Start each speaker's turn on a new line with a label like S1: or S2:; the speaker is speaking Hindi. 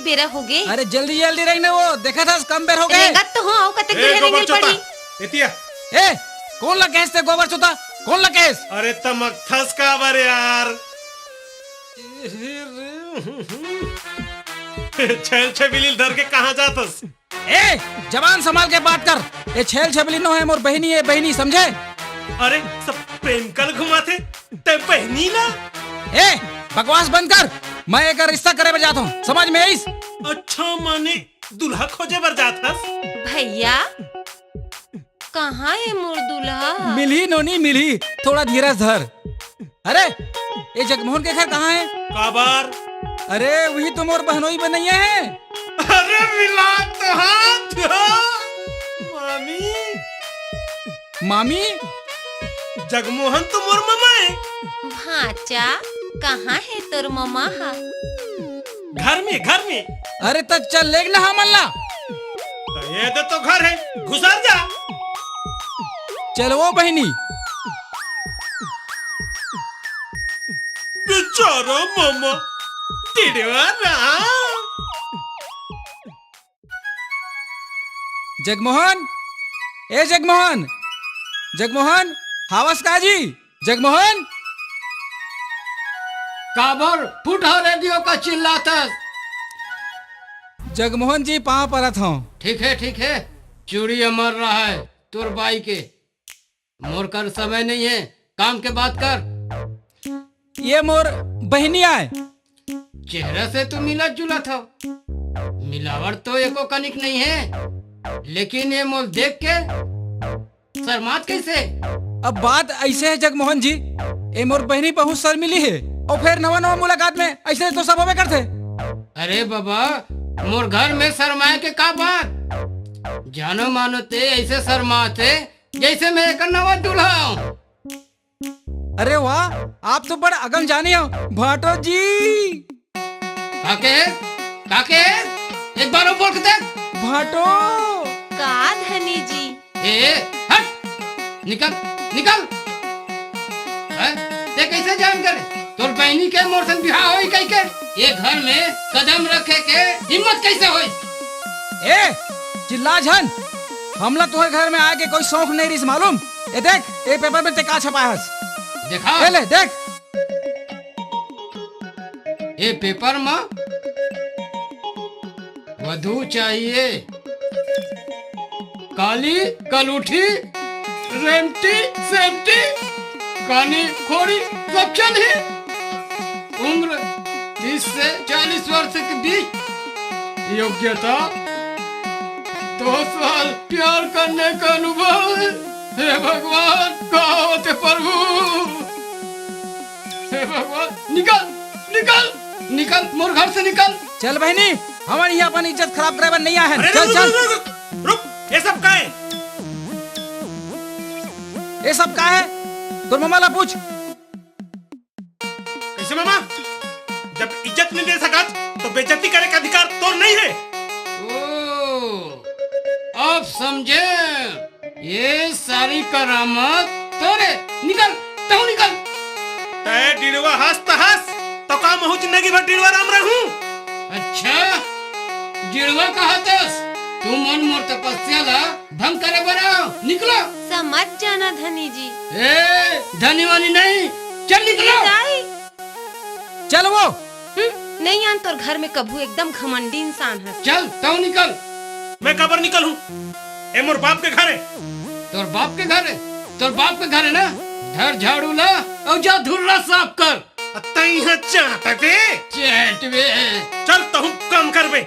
S1: कतेक बेरा हो गए।
S2: अरे जल्दी जल्दी रही ना, वो देखा था कम बेर हो गए।
S1: रेगत तो हो कतेक बेरा नहीं पड़ी।
S3: एतिया
S2: ए कौन ला केस ते गोबर चोता, कौन ला केस?
S3: अरे तमक थस का बर यार। छेल छबिली धर के कहाँ जातस?
S2: ए जवान संभाल के बात कर। ये छेल छबली नो है मोर बहनी है, बहनी समझे?
S3: अरे सब प्रेम कल घुमाते ते बहनी ना।
S2: ए बकवास बंद कर, मैं एक रिश्ता करे बजात हूँ, समझ में आईस?
S3: अच्छा माने दुल्हा खोजे बर जातस?
S1: भैया कहाँ है मोर दूल्हा?
S2: मिली नोनी मिली, थोड़ा धीरज धर। अरे ये जगमोहन के घर कहाँ है?
S3: काबार।
S2: अरे वही तो मोर बहनोई बनैया है।
S3: अरे मिला तो हाथ मामी।
S2: मामी
S3: जगमोहन तो मोर मामा है।
S1: भाचा कहाँ है तोर मामा?
S3: घर में घर में।
S2: अरे तक चल लेग ना हमला।
S3: तो ये तो घर है, घुसर जा।
S2: चल वो बहनी।
S3: बेचारा मामा टिडवारा।
S2: जगमोहन, ए जगमोहन, जगमोहन हावस काजी, जगमोहन।
S4: काबर फुटा रेडियो का चिल्लाता।
S2: जगमोहन जी पाँव परत हूँ।
S4: ठीक है, चूड़ी मर रहा है तुर बाई के। मोर कर समय नहीं है, काम के बात कर।
S2: ये मोर बहनी आए।
S4: चेहरा से तो मिला जुला था, मिलावट तो एको कनिक नहीं है, लेकिन ये मोल देख के शर्मात कैसे?
S2: अब बात ऐसे है जगमोहन जी, ये मोर बहनी बहुत शर्मिली है और फिर नवा नवा मुलाकात में ऐसे तो सब हमें करते।
S4: अरे बाबा मोर घर में शर्माए के का बात? जानो मानो ते ऐसे शर्माते जैसे मैं एक नवा दूल्हा हूँ।
S2: अरे वाह, आप तो बड़ा अगम जाने हो भाटो जी।
S4: काके एक बार और बोल के देख।
S2: भाटो
S1: का धनी जी।
S4: ए हट, निकल निकल। ते कैसे जान करे तोर बहनी के मोर संग बिहार होई कह के? ये घर में कदम रखे के हिम्मत कैसे होई?
S2: ए चिल्ला झन, हमला तुम्हारे घर में आके कोई शौक नहीं रिस मालूम? ये देख ये पेपर में ते का छपाया है,
S4: देखा
S2: ले देख।
S4: ये पेपर में वधू चाहिए, काली कलूठी रेमटी सेमटी कानी खोरी सब चली। उम्र 30 से 40 वर्ष के बीच, योग्यता 2 साल प्यार करने का अनुभव। हे भगवान कहाँ होते प्रभु? हे भगवान निकल निकल निकल, मोर घर से निकल।
S2: चल बहनी, हमारी यहाँ अपन इज्जत खराब करे नहीं आया है। चल चल
S3: रुक, ये सब का है?
S2: ये सब का है? तो मामा ला पूछ।
S3: कैसे मामा? जब इज्जत नहीं दे सका तो बेइज्जती करे का अधिकार तो नहीं है।
S4: ओ, अब समझे? ये सारी करामत तोरे। निकल तू निकल।
S3: तय डिड़वा हंस तो हंस, तो का महू जिंदगी भर डिड़वा राम रहूं।
S4: अच्छा जिड़वा कहतस? तू मन मोर तपस्या ला भंग करे बनाओ। निकलो।
S1: समझ जाना धनी जी।
S4: ए धनीवानी नहीं, चल निकलो।
S2: चल वो
S1: नहीं आन तोर घर में कभू एकदम घमंडी इंसान है।
S4: चल तू निकल।
S3: मैं कबर निकलूं? ए मोर बाप के घर है।
S4: तोर बाप के घर है? तोर बाप के घर है ना? धर झाड़ू ला और जा धुर्रा साफ कर।
S3: चाहते
S4: चेट बे।
S3: चल तो कम कर बे।